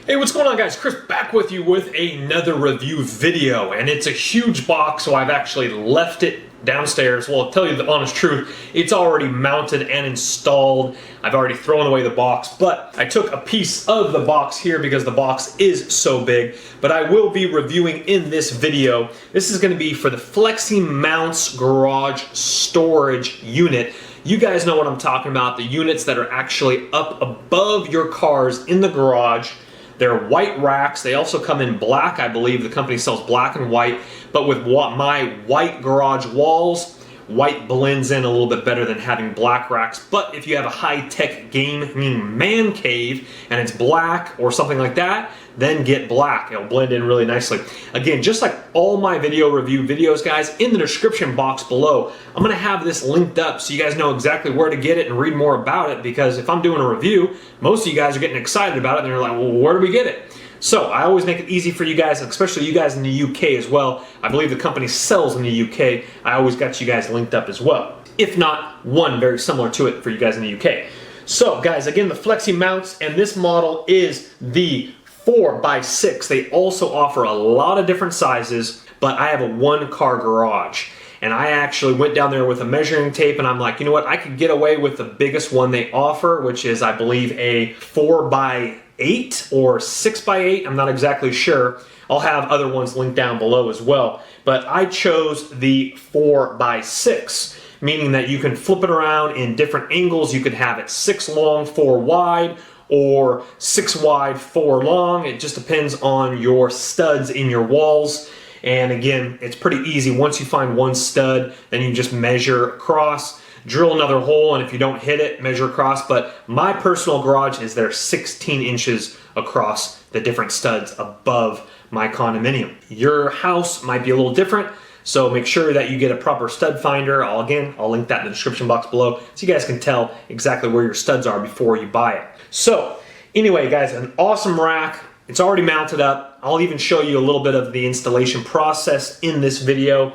Hey, what's going on, guys? Chris back with you with another review video, and it's a huge box, so I've actually left it downstairs. Well, I'll tell you the honest truth, it's already mounted and installed. I've already thrown away the box, but I took a piece of the box here because the box is so big, but I will be reviewing in this video. This is going to be for the FLEXIMOUNTS garage storage unit. You guys know what I'm talking about, the units that are actually up above your cars in the garage. They're white racks. They also come in black. I believe the company sells black and white, but with my white garage walls, white blends in a little bit better than having black racks. But if you have a high-tech gaming man cave and it's black or something like that, then get black. It'll blend in really nicely. Again, just like all my video review videos, guys, in the description box below, I'm gonna have this linked up so you guys know exactly where to get it and read more about it, because if I'm doing a review, most of you guys are getting excited about it and they're like, well, where do we get it? So I always make it easy for you guys, especially you guys in the UK as well. I believe the company sells in the UK. I always got you guys linked up as well. If not, one very similar to it for you guys in the UK. So guys, again, the FLEXIMOUNTS, and this model is the 4x6. They also offer a lot of different sizes, but I have a one-car garage. And I actually went down there with a measuring tape and I'm like, you know what, I could get away with the biggest one they offer, which is, I believe, a 4x8 or 6x8. I'm not exactly sure. I'll have other ones linked down below as well. But I chose the 4x6, meaning that you can flip it around in different angles. You could have it 6 long, 4 wide, or 6 wide, 4 long. It just depends on your studs in your walls. And again, it's pretty easy. Once you find one stud, then you just measure across, drill another hole, and if you don't hit it, measure across. But my personal garage is there 16 inches across the different studs above my condominium. Your house might be a little different, so make sure that you get a proper stud finder. I'll link that in the description box below so you guys can tell exactly where your studs are before you buy it. So anyway, guys, an awesome rack. It's already mounted up. I'll even show you a little bit of the installation process in this video,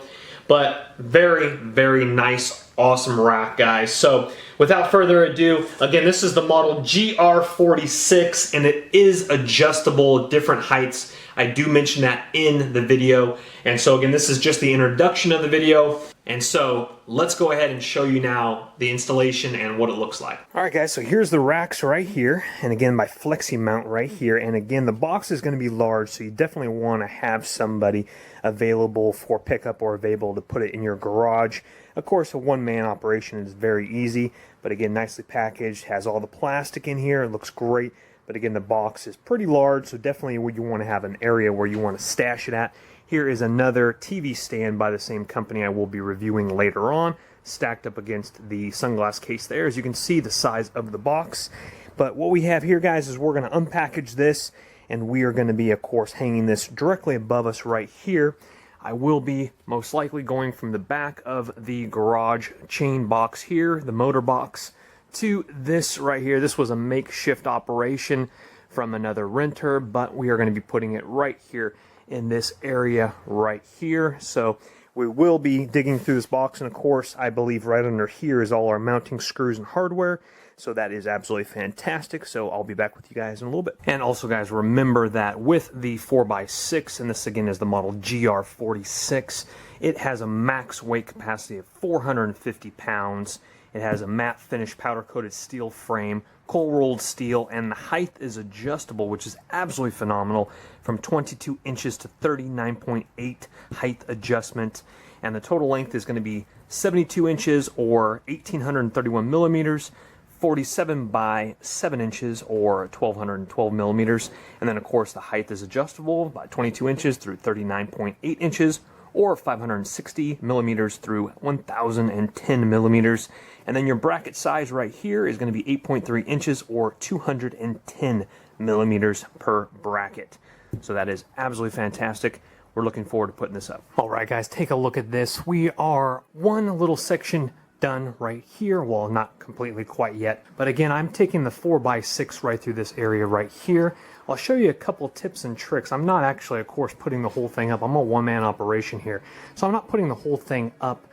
but very, very nice, awesome rack, guys. So without further ado, again, this is the model GR46, and it is adjustable at different heights. I do mention that in the video. And so again, this is just the introduction of the video. And so let's go ahead and show you now the installation and what it looks like. All right, guys, so here's the racks right here. And again, my FLEXIMOUNT right here. And again, the box is gonna be large, so you definitely wanna have somebody available for pickup or available to put it in your garage. Of course, a one-man operation is very easy, but again, nicely packaged, has all the plastic in here, it looks great. But again, the box is pretty large, so definitely you want to have an area where you want to stash it at. Here is another TV stand by the same company I will be reviewing later on, stacked up against the sunglass case there. As you can see, the size of the box. But what we have here, guys, is we're going to unpackage this, and we are going to be, of course, hanging this directly above us right here. I will be most likely going from the back of the garage chain box here, the motor box, to this right here. This was a makeshift operation from another renter, but we are going to be putting it right here in this area right here. So we will be digging through this box, and of course, I believe right under here is all our mounting screws and hardware. So that is absolutely fantastic. So I'll be back with you guys in a little bit. And also, guys, remember that with the 4x6, and this again is the model GR46, it has a max weight capacity of 450 pounds. It has a matte finish powder coated steel frame, cold rolled steel, and the height is adjustable, which is absolutely phenomenal, from 22 inches to 39.8 height adjustment. And the total length is going to be 72 inches or 1,831 millimeters, 47 by 7 inches or 1,212 millimeters. And then, of course, the height is adjustable by 22 inches through 39.8 inches, or 560 millimeters through 1,010 millimeters. And then your bracket size right here is going to be 8.3 inches or 210 millimeters per bracket. So that is absolutely fantastic. We're looking forward to putting this up. All right, guys, take a look at this. We are one little section done right here. Well, not completely quite yet, but again, I'm taking the 4x6 right through this area right here. I'll show you a couple tips and tricks. I'm not actually, of course, putting the whole thing up. I'm a one-man operation here, so I'm not putting the whole thing up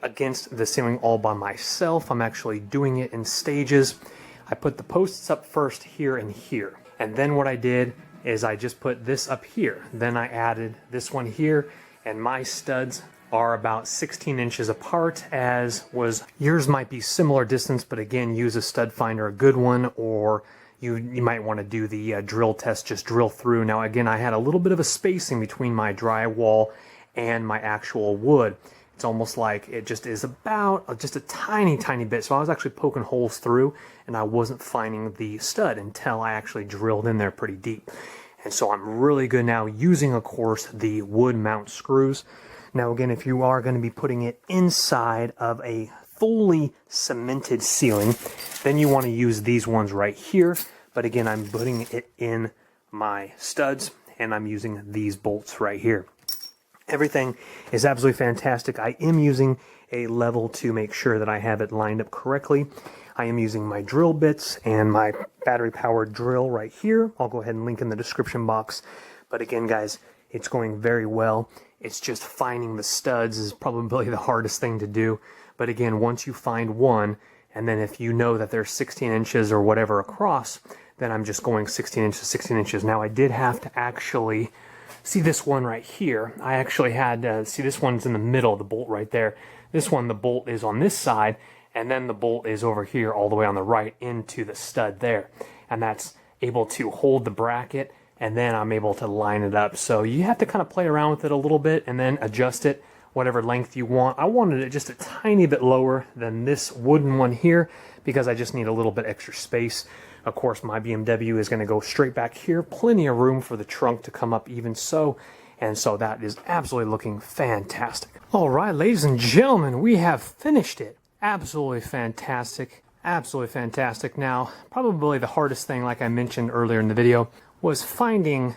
against the ceiling all by myself. I'm actually doing it in stages. I put the posts up first here and here, and then what I did is I just put this up here. Then I added this one here, and my studs are about 16 inches apart, as was yours. Might be similar distance, but again, use a stud finder, a good one, or you might want to do the drill test, just drill through. Now again, I had a little bit of a spacing between my drywall and my actual wood. It's almost like it just is about just a tiny bit. So I was actually poking holes through, and I wasn't finding the stud until I actually drilled in there pretty deep. And so I'm really good now using, of course, the wood mount screws. Now again, if you are going to be putting it inside of a fully cemented ceiling, then you want to use these ones right here. But again, I'm putting it in my studs, and I'm using these bolts right here. Everything is absolutely fantastic. I am using a level to make sure that I have it lined up correctly. I am using my drill bits and my battery powered drill right here. I'll go ahead and link in the description box. But again, guys, it's going very well. It's just finding the studs is probably the hardest thing to do. But again, once you find one, and then if you know that they're 16 inches or whatever across, then I'm just going 16 inches, 16 inches. Now I did have to actually see this one right here. I actually had, see this one's in the middle, the bolt right there. This one, the bolt is on this side, and then the bolt is over here all the way on the right into the stud there. And that's able to hold the bracket, and then I'm able to line it up. So you have to kind of play around with it a little bit and then adjust it whatever length you want. I wanted it just a tiny bit lower than this wooden one here because I just need a little bit extra space. Of course, my BMW is going to go straight back here. Plenty of room for the trunk to come up even so. And so that is absolutely looking fantastic. All right, ladies and gentlemen, we have finished it. Absolutely fantastic. Absolutely fantastic. Now, probably the hardest thing, like I mentioned earlier in the video, was finding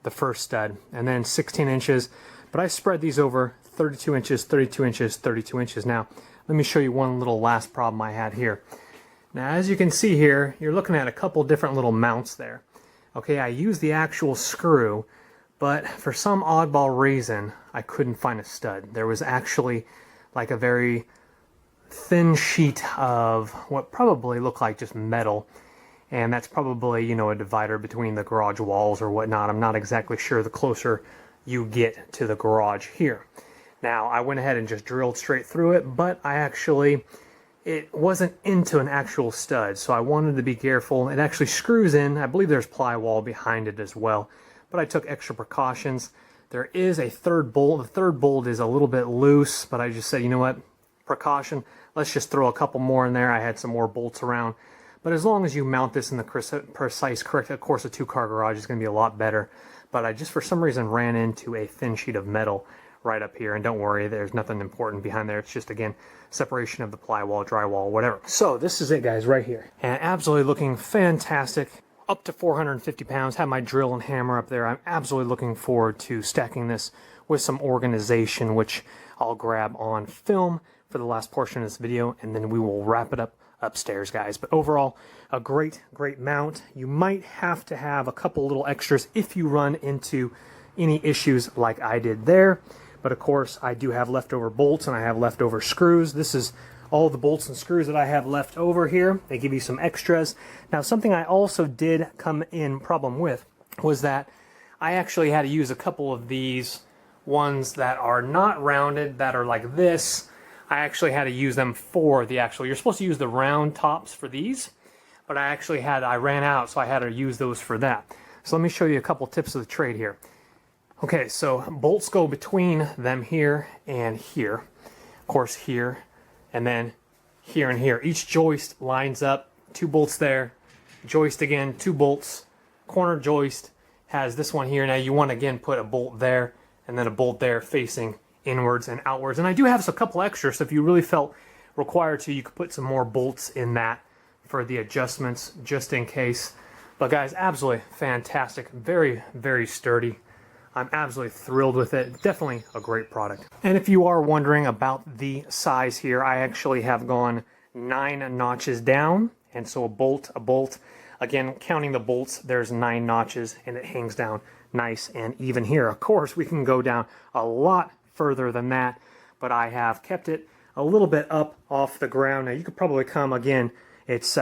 the first stud, and then 16 inches. But I spread these over 32 inches, 32 inches, 32 inches. Now, let me show you one little last problem I had here. Now, as you can see here, you're looking at a couple different little mounts there. Okay, I used the actual screw, but for some oddball reason, I couldn't find a stud. There was actually like a very thin sheet of what probably looked like just metal, and that's probably, you know, a divider between the garage walls or whatnot. I'm not exactly sure the closer you get to the garage here. Now, I went ahead and just drilled straight through it, but it wasn't into an actual stud, so I wanted to be careful. It actually screws in. I believe there's plywall behind it as well, but I took extra precautions. There is a third bolt. The third bolt is a little bit loose, but I just said, you know what, precaution, let's just throw a couple more in there. I had some more bolts around, but as long as you mount this in the precise correct, of course a two-car garage is going to be a lot better, but I just for some reason ran into a thin sheet of metal right up here, and don't worry, there's nothing important behind there. It's just, again, separation of the plywall, drywall, whatever. So this is it, guys, right here, and absolutely looking fantastic. Up to 450 pounds, have my drill and hammer up there. I'm absolutely looking forward to stacking this with some organization, which I'll grab on film for the last portion of this video, and then we will wrap it up upstairs, guys. But overall, a great mount. You might have to have a couple little extras if you run into any issues like I did there. But of course, I do have leftover bolts and I have leftover screws. This is all the bolts and screws that I have left over here. They give you some extras. Now, something I also did come in problem with was that I actually had to use a couple of these ones that are not rounded, that are like this. I actually had to use them for the actual, you're supposed to use the round tops for these, but I ran out, so I had to use those for that. So let me show you a couple tips of the trade here. Okay, so bolts go between them here and here. Of course, here, and then here and here. Each joist lines up, 2 bolts there, joist again, 2 bolts, corner joist has this one here. Now you want to again put a bolt there and then a bolt there facing inwards and outwards. And I do have a couple extras, so if you really felt required to, you could put some more bolts in that for the adjustments just in case. But guys, absolutely fantastic, very sturdy. I'm absolutely thrilled with it. Definitely a great product. And if you are wondering about the size here, I actually have gone 9 notches down, and so a bolt. Again, counting the bolts, there's 9 notches, and it hangs down nice and even here. Of course, we can go down a lot further than that, but I have kept it a little bit up off the ground. Now, you could probably come, again, it's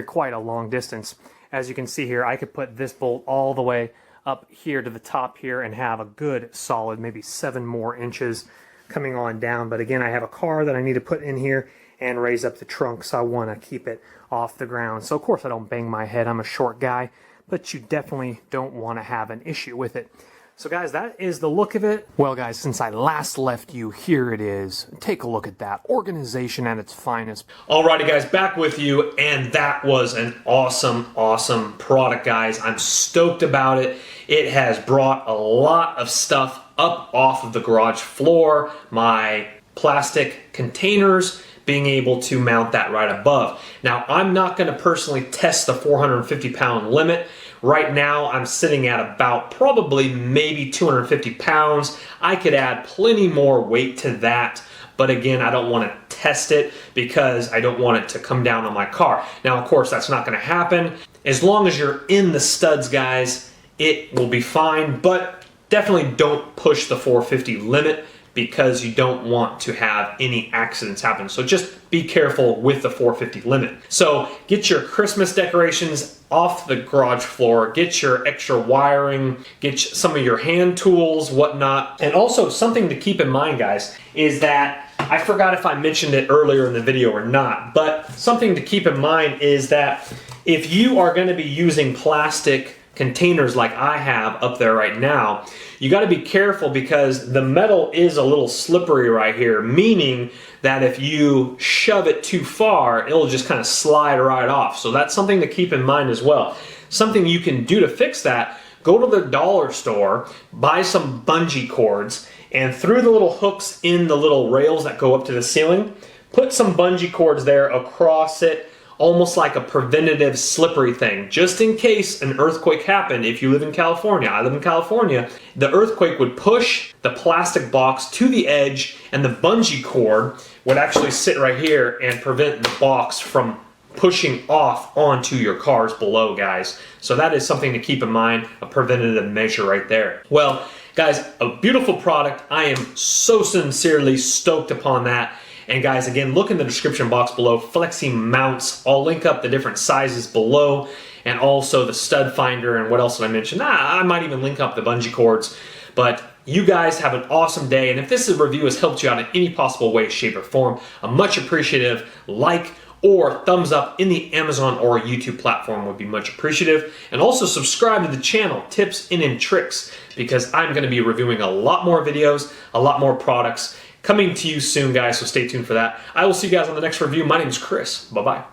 quite a long distance. As you can see here, I could put this bolt all the way up here to the top here and have a good solid maybe 7 more inches coming on down. But again, I have a car that I need to put in here and raise up the trunk, so I want to keep it off the ground. So of course I don't bang my head, I'm a short guy, but you definitely don't want to have an issue with it. So guys, that is the look of it. Well guys, since I last left you, here it is. Take a look at that. Organization at its finest. Alrighty guys, back with you, and that was an awesome product, guys. I'm stoked about it. It has brought a lot of stuff up off of the garage floor, my plastic containers, being able to mount that right above. Now, I'm not going to personally test the 450 pound limit. Right now, I'm sitting at about probably maybe 250 pounds. I could add plenty more weight to that, but again, I don't want to test it because I don't want it to come down on my car. Now, of course, that's not going to happen. As long as you're in the studs, guys, it will be fine, but definitely don't push the 450 limit because you don't want to have any accidents happen. So just be careful with the 450 limit. So get your Christmas decorations off the garage floor, get your extra wiring, get some of your hand tools, whatnot. And also something to keep in mind, guys, is that I forgot if I mentioned it earlier in the video or not, but something to keep in mind is that if you are going to be using plastic containers like I have up there right now, you got to be careful because the metal is a little slippery right here, meaning that if you shove it too far, it'll just kind of slide right off. So that's something to keep in mind as well. Something you can do to fix that, go to the dollar store, buy some bungee cords, and through the little hooks in the little rails that go up to the ceiling, put some bungee cords there across it, almost like a preventative slippery thing, just in case an earthquake happened. If you live in California, I live in California, the earthquake would push the plastic box to the edge and the bungee cord would actually sit right here and prevent the box from pushing off onto your cars below, guys. So that is something to keep in mind, a preventative measure right there. Well, guys, a beautiful product. I am so sincerely stoked upon that. And guys, again, look in the description box below, FLEXIMOUNTS. I'll link up the different sizes below and also the stud finder and what else did I mention? I might even link up the bungee cords. But you guys have an awesome day. And if this review has helped you out in any possible way, shape, or form, a much appreciative like or thumbs up in the Amazon or YouTube platform would be much appreciative. And also subscribe to the channel, Tips and Tricks, because I'm going to be reviewing a lot more videos, a lot more products, coming to you soon, guys, so stay tuned for that. I will see you guys on the next review. My name is Chris. Bye-bye.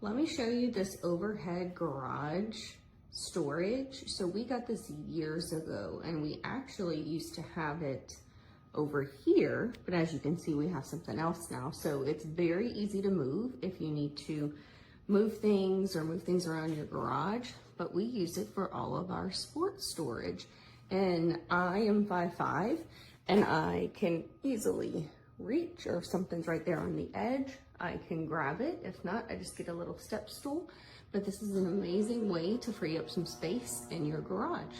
Let me show you this overhead garage storage. So we got this years ago and we actually used to have it over here, but as you can see, we have something else now. So it's very easy to move if you need to move things or move things around your garage, but we use it for all of our sports storage. And I am 5'5" and I can easily reach, or if something's right there on the edge, I can grab it. If not, I just get a little step stool. But this is an amazing way to free up some space in your garage.